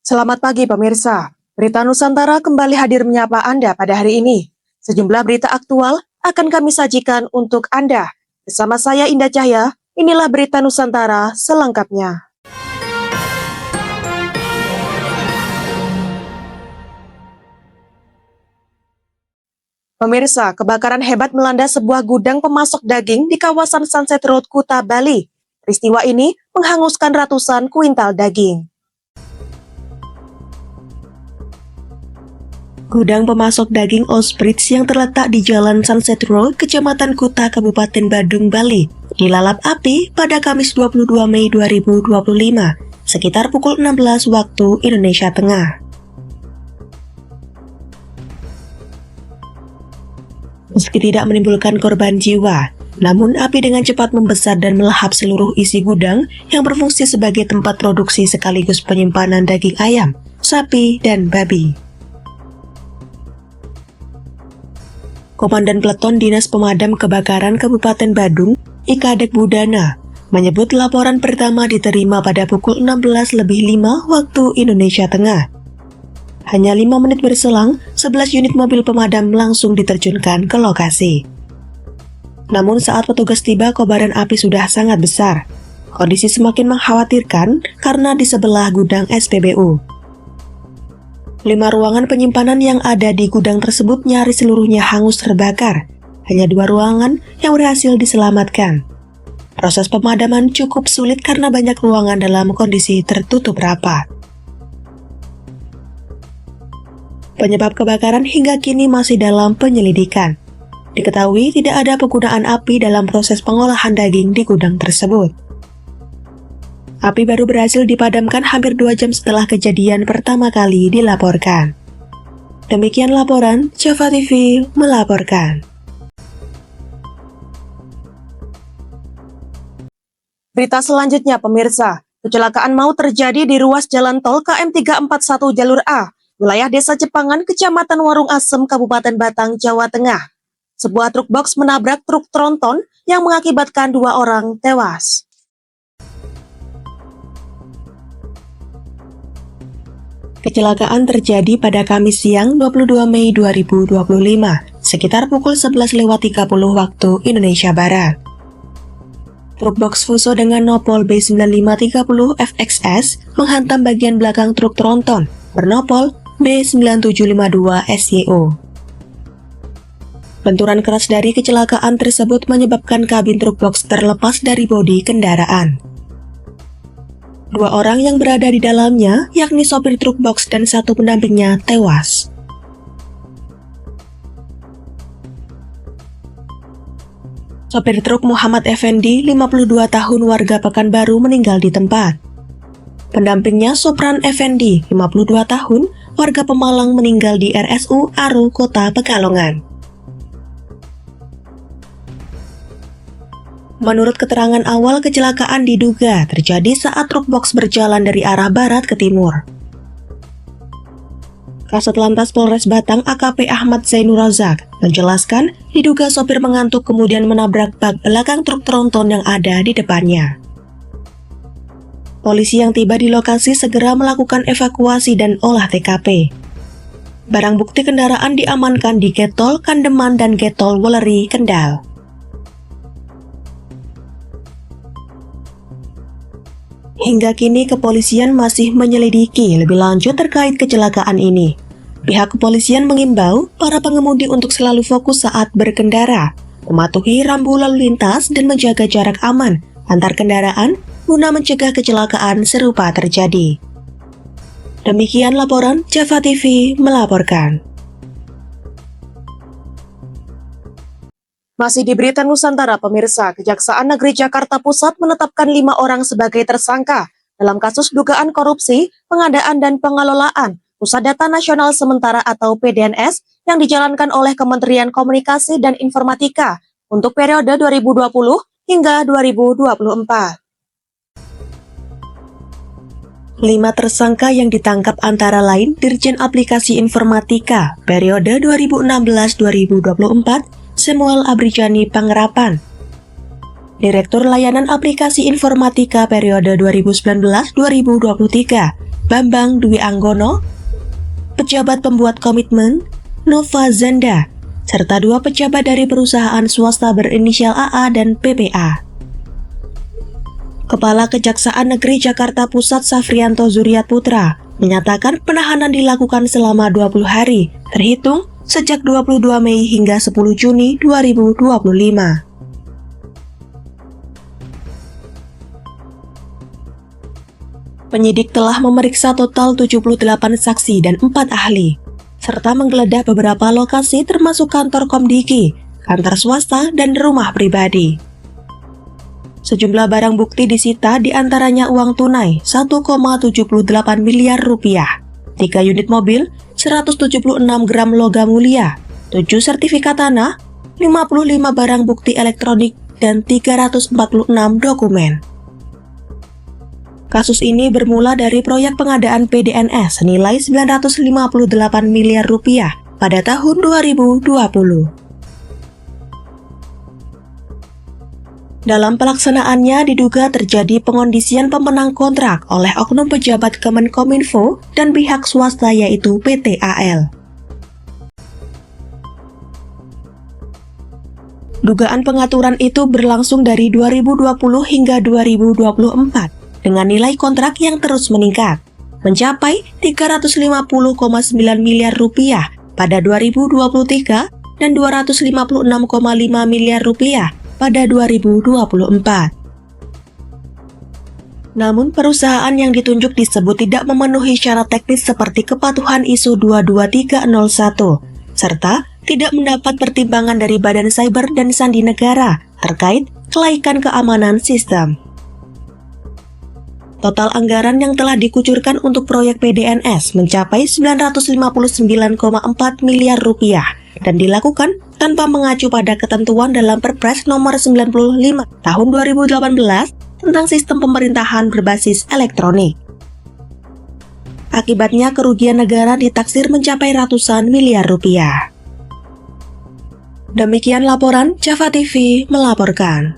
Selamat pagi pemirsa, Berita Nusantara kembali hadir menyapa Anda pada hari ini. Sejumlah berita aktual akan kami sajikan untuk Anda. Bersama saya Indah Cahya, inilah Berita Nusantara selengkapnya. Pemirsa, kebakaran hebat melanda sebuah gudang pemasok daging di kawasan Sunset Road, Kuta, Bali. Peristiwa ini menghanguskan ratusan kuintal daging. Gudang pemasok daging Osprits yang terletak di Jalan Sunset Road, Kecamatan Kuta, Kabupaten Badung, Bali, dilalap api pada Kamis 22 Mei 2025, sekitar pukul 16 waktu Indonesia Tengah. Meski tidak menimbulkan korban jiwa, namun api dengan cepat membesar dan melahap seluruh isi gudang yang berfungsi sebagai tempat produksi sekaligus penyimpanan daging ayam, sapi, dan babi. Komandan Peleton Dinas Pemadam Kebakaran Kabupaten Badung, Ikadek Budana, menyebut laporan pertama diterima pada pukul 16.05 waktu Indonesia Tengah. Hanya 5 menit berselang, 11 unit mobil pemadam langsung diterjunkan ke lokasi. Namun saat petugas tiba, kobaran api sudah sangat besar. Kondisi semakin mengkhawatirkan karena di sebelah gudang SPBU. 5 ruangan penyimpanan yang ada di gudang tersebut nyaris seluruhnya hangus terbakar. Hanya 2 ruangan yang berhasil diselamatkan. Proses pemadaman cukup sulit karena banyak ruangan dalam kondisi tertutup rapat. Penyebab kebakaran hingga kini masih dalam penyelidikan. Diketahui tidak ada penggunaan api dalam proses pengolahan daging di gudang tersebut. Api baru berhasil dipadamkan hampir 2 jam setelah kejadian pertama kali dilaporkan. Demikian laporan, Java TV melaporkan. Berita selanjutnya pemirsa, kecelakaan maut terjadi di ruas jalan tol KM 341 jalur A, wilayah Desa Jepangan, Kecamatan Warung Asem, Kabupaten Batang, Jawa Tengah. Sebuah truk box menabrak truk tronton yang mengakibatkan 2 orang tewas. Kecelakaan terjadi pada Kamis siang 22 Mei 2025, sekitar pukul 11.30 waktu Indonesia Barat. Truk box Fuso dengan nopol B9530 FXS menghantam bagian belakang truk tronton bernopol B9752 SYO. Benturan keras dari kecelakaan tersebut menyebabkan kabin truk box terlepas dari bodi kendaraan. 2 orang yang berada di dalamnya, yakni sopir truk box dan 1 pendampingnya, tewas. Sopir truk Muhammad Effendi, 52 tahun warga Pekanbaru, meninggal di tempat. Pendampingnya Sopran Effendi, 52 tahun, warga Pemalang, meninggal di RSU Aru, Kota Pekalongan. Menurut keterangan awal, kecelakaan diduga terjadi saat truk box berjalan dari arah barat ke timur. Kasat Lantas Polres Batang AKP Ahmad Zainur Razak menjelaskan diduga sopir mengantuk kemudian menabrak bak belakang truk tronton yang ada di depannya. Polisi yang tiba di lokasi segera melakukan evakuasi dan olah TKP. Barang bukti kendaraan diamankan di Getol Kandeman dan Getol Weleri, Kendal. Hingga kini kepolisian masih menyelidiki lebih lanjut terkait kecelakaan ini. Pihak kepolisian mengimbau para pengemudi untuk selalu fokus saat berkendara, mematuhi rambu lalu lintas dan menjaga jarak aman antar kendaraan guna mencegah kecelakaan serupa terjadi. Demikian laporan Java TV melaporkan. Masih di Berita Nusantara pemirsa, Kejaksaan Negeri Jakarta Pusat menetapkan 5 orang sebagai tersangka dalam kasus dugaan korupsi, pengadaan dan pengelolaan Pusat Data Nasional Sementara atau PDNS yang dijalankan oleh Kementerian Komunikasi dan Informatika untuk periode 2020 hingga 2024. 5 tersangka yang ditangkap antara lain Dirjen Aplikasi Informatika periode 2016-2024, Samuel Abrijani Pangerapan, Direktur Layanan Aplikasi Informatika periode 2019-2023, Bambang Dwi Anggono, pejabat pembuat komitmen, Nova Zanda, serta 2 pejabat dari perusahaan swasta berinisial AA dan PPA. Kepala Kejaksaan Negeri Jakarta Pusat Safrianto Zuriat Putra menyatakan penahanan dilakukan selama 20 hari, terhitung sejak 22 Mei hingga 10 Juni 2025. Penyidik telah memeriksa total 78 saksi dan 4 ahli, serta menggeledah beberapa lokasi termasuk kantor Komdiki, kantor swasta, dan rumah pribadi. Sejumlah barang bukti disita diantaranya uang tunai 1,78 miliar rupiah, 3 unit mobil, 176 gram logam mulia, 7 sertifikat tanah, 55 barang bukti elektronik, dan 346 dokumen. Kasus ini bermula dari proyek pengadaan PDNS senilai 958 miliar rupiah pada tahun 2020. Dalam pelaksanaannya diduga terjadi pengondisian pemenang kontrak oleh oknum pejabat Kemenkominfo dan pihak swasta yaitu PT AL. Dugaan pengaturan itu berlangsung dari 2020 hingga 2024. Dengan nilai kontrak yang terus meningkat, mencapai 350,9 miliar rupiah pada 2023 dan 256,5 miliar rupiah pada 2024. Namun perusahaan yang ditunjuk disebut tidak memenuhi syarat teknis seperti kepatuhan ISO 22301, serta tidak mendapat pertimbangan dari Badan Cyber dan Sandi Negara terkait kelaikan keamanan sistem. Total anggaran yang telah dikucurkan untuk proyek PDNS mencapai 959,4 miliar rupiah dan dilakukan tanpa mengacu pada ketentuan dalam Perpres nomor 95 tahun 2018 tentang sistem pemerintahan berbasis elektronik. Akibatnya kerugian negara ditaksir mencapai ratusan miliar rupiah. Demikian laporan Java TV melaporkan.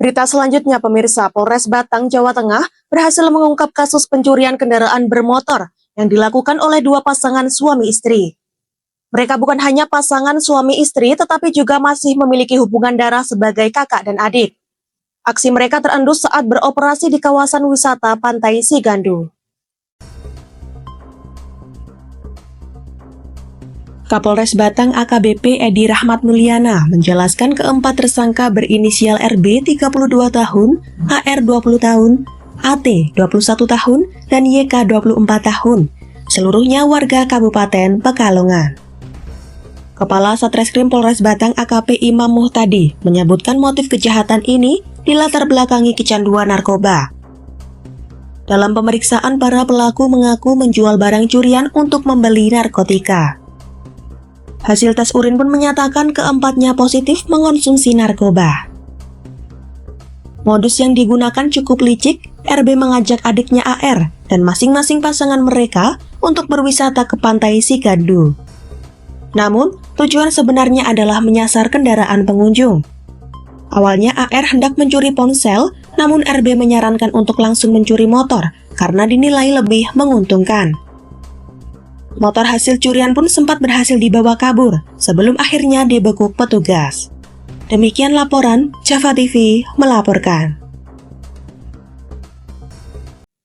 Berita selanjutnya, pemirsa, Polres Batang, Jawa Tengah berhasil mengungkap kasus pencurian kendaraan bermotor yang dilakukan oleh 2 pasangan suami istri. Mereka bukan hanya pasangan suami istri, tetapi juga masih memiliki hubungan darah sebagai kakak dan adik. Aksi mereka terendus saat beroperasi di kawasan wisata Pantai Sigandu. Kapolres Batang AKBP Edi Rahmat Mulyana menjelaskan keempat tersangka berinisial RB 32 tahun, AR 20 tahun, AT 21 tahun, dan YK 24 tahun, seluruhnya warga Kabupaten Pekalongan. Kepala Satreskrim Polres Batang AKP Imam Muhtadi menyebutkan motif kejahatan ini dilatar belakangi kecanduan narkoba. Dalam pemeriksaan, para pelaku mengaku menjual barang curian untuk membeli narkotika. Hasil tes urin pun menyatakan keempatnya positif mengonsumsi narkoba. Modus yang digunakan cukup licik, RB mengajak adiknya AR dan masing-masing pasangan mereka untuk berwisata ke Pantai Sigandu. Namun, tujuan sebenarnya adalah menyasar kendaraan pengunjung. Awalnya AR hendak mencuri ponsel, namun RB menyarankan untuk langsung mencuri motor karena dinilai lebih menguntungkan. Motor hasil curian pun sempat berhasil dibawa kabur sebelum akhirnya dibekuk petugas. Demikian laporan Java TV melaporkan.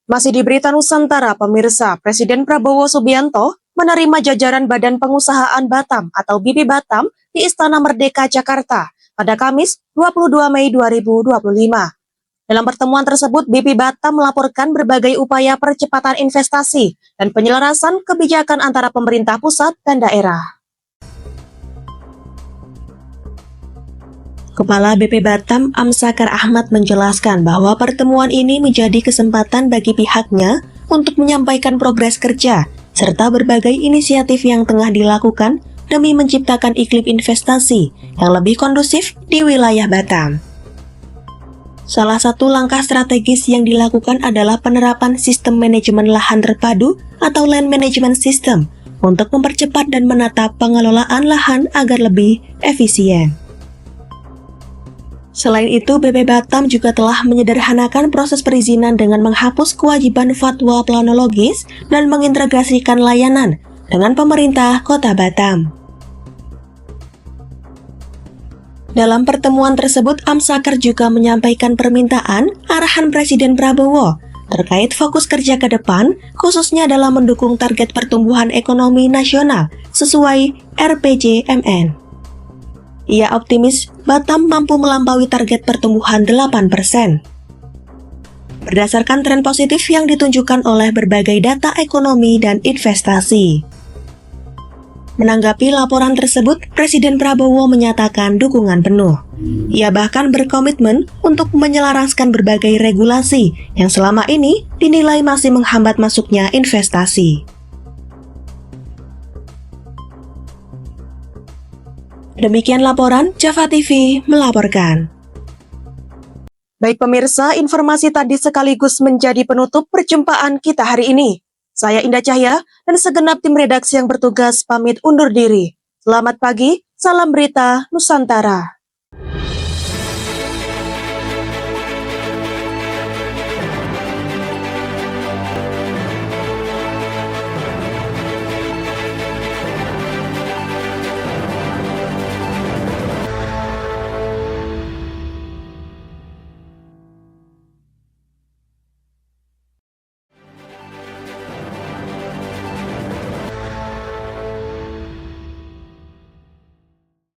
Masih di berita Nusantara, pemirsa, Presiden Prabowo Subianto menerima jajaran Badan Pengusahaan Batam atau BP Batam di Istana Merdeka, Jakarta pada Kamis 22 Mei 2025. Dalam pertemuan tersebut, BP Batam melaporkan berbagai upaya percepatan investasi dan penyelarasan kebijakan antara pemerintah pusat dan daerah. Kepala BP Batam Amsakar Ahmad menjelaskan bahwa pertemuan ini menjadi kesempatan bagi pihaknya untuk menyampaikan progres kerja serta berbagai inisiatif yang tengah dilakukan demi menciptakan iklim investasi yang lebih kondusif di wilayah Batam. Salah satu langkah strategis yang dilakukan adalah penerapan sistem manajemen lahan terpadu atau Land Management System untuk mempercepat dan menata pengelolaan lahan agar lebih efisien. Selain itu, BP Batam juga telah menyederhanakan proses perizinan dengan menghapus kewajiban fatwa planologis dan mengintegrasikan layanan dengan pemerintah Kota Batam. Dalam pertemuan tersebut, Amsaker juga menyampaikan permintaan arahan Presiden Prabowo terkait fokus kerja ke depan, khususnya dalam mendukung target pertumbuhan ekonomi nasional sesuai RPJMN. Ia optimis Batam mampu melampaui target pertumbuhan 8%. Berdasarkan tren positif yang ditunjukkan oleh berbagai data ekonomi dan investasi. Menanggapi laporan tersebut, Presiden Prabowo menyatakan dukungan penuh. Ia bahkan berkomitmen untuk menyelaraskan berbagai regulasi yang selama ini dinilai masih menghambat masuknya investasi. Demikian laporan Java TV melaporkan. Baik pemirsa, informasi tadi sekaligus menjadi penutup perjumpaan kita hari ini. Saya Indah Cahya dan segenap tim redaksi yang bertugas pamit undur diri. Selamat pagi, salam berita Nusantara.